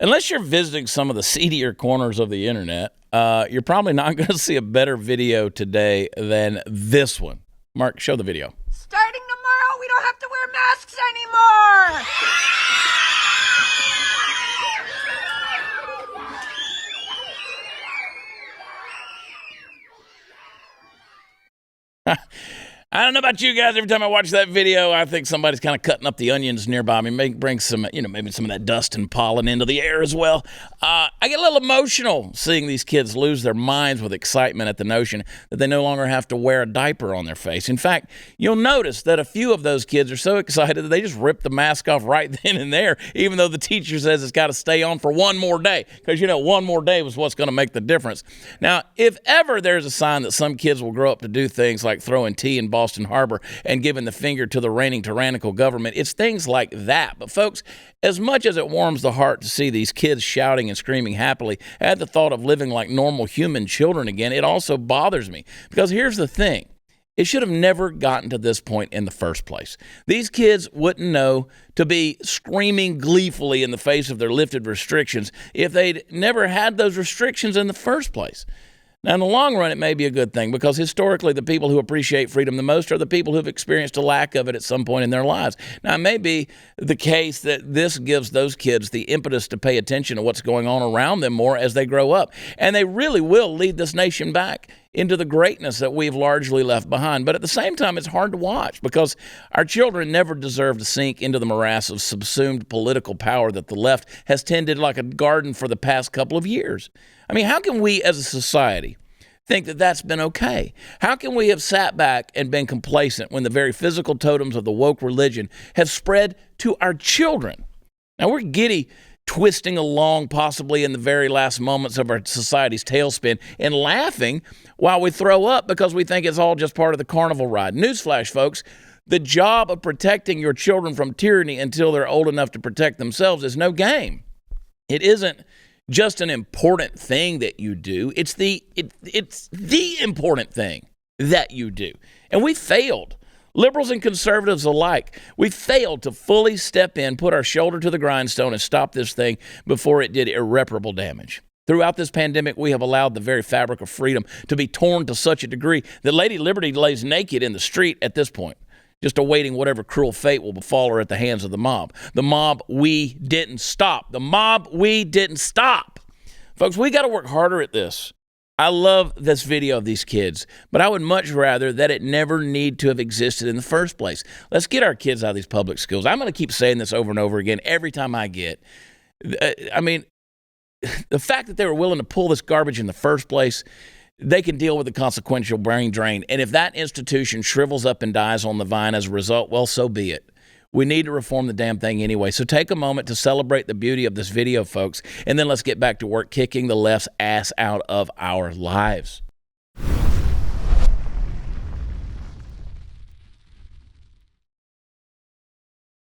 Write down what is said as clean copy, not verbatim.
Unless you're visiting some of the seedier corners of the internet, you're probably not going to see a better video today than this one. Mark, show the video. Starting tomorrow, we don't have to wear masks anymore. I don't know about you guys. Every time I watch that video, I think somebody's kind of cutting up the onions nearby. I mean, bring some, maybe some of that dust and pollen into the air as well. I get a little emotional seeing these kids lose their minds with excitement at the notion that they no longer have to wear a diaper on their face. In fact, you'll notice that a few of those kids are so excited that they just rip the mask off right then and there, even though the teacher says it's got to stay on for one more day, because, one more day was what's going to make the difference. Now, if ever there's a sign that some kids will grow up to do things like throwing tea in Boston Harbor and giving the finger to the reigning tyrannical government, it's things like that. But folks, as much as it warms the heart to see these kids shouting and screaming happily at the thought of living like normal human children again, it also bothers me. Because here's the thing. It should have never gotten to this point in the first place. These kids wouldn't know to be screaming gleefully in the face of their lifted restrictions if they'd never had those restrictions in the first place. Now, in the long run, it may be a good thing, because historically the people who appreciate freedom the most are the people who've experienced a lack of it at some point in their lives. Now, it may be the case that this gives those kids the impetus to pay attention to what's going on around them more as they grow up. And they really will lead this nation back into the greatness that we've largely left behind. But at the same time, it's hard to watch, because our children never deserve to sink into the morass of subsumed political power that the left has tended like a garden for the past couple of years. I mean, how can we as a society think that that's been okay? How can we have sat back and been complacent when the very physical totems of the woke religion have spread to our children? Now, we're giddy twisting along, possibly in the very last moments of our society's tailspin, and laughing while we throw up because we think it's all just part of the carnival ride. Newsflash, folks, the job of protecting your children from tyranny until they're old enough to protect themselves is no game. It isn't just an important thing that you do. It's the important thing that you do. And we failed. Liberals and conservatives alike, we failed to fully step in, put our shoulder to the grindstone, and stop this thing before it did irreparable damage. Throughout this pandemic, we have allowed the very fabric of freedom to be torn to such a degree that Lady Liberty lays naked in the street at this point, just awaiting whatever cruel fate will befall her at the hands of the mob. The mob we didn't stop. The mob we didn't stop. Folks, we got to work harder at this. I love this video of these kids, but I would much rather that it never need to have existed in the first place. Let's get our kids out of these public schools. I'm going to keep saying this over and over again every time I get. I mean, the fact that they were willing to pull this garbage in the first place, they can deal with the consequential brain drain. And if that institution shrivels up and dies on the vine as a result, well, so be it. We need to reform the damn thing anyway. So take a moment to celebrate the beauty of this video, folks, and then let's get back to work kicking the left's ass out of our lives.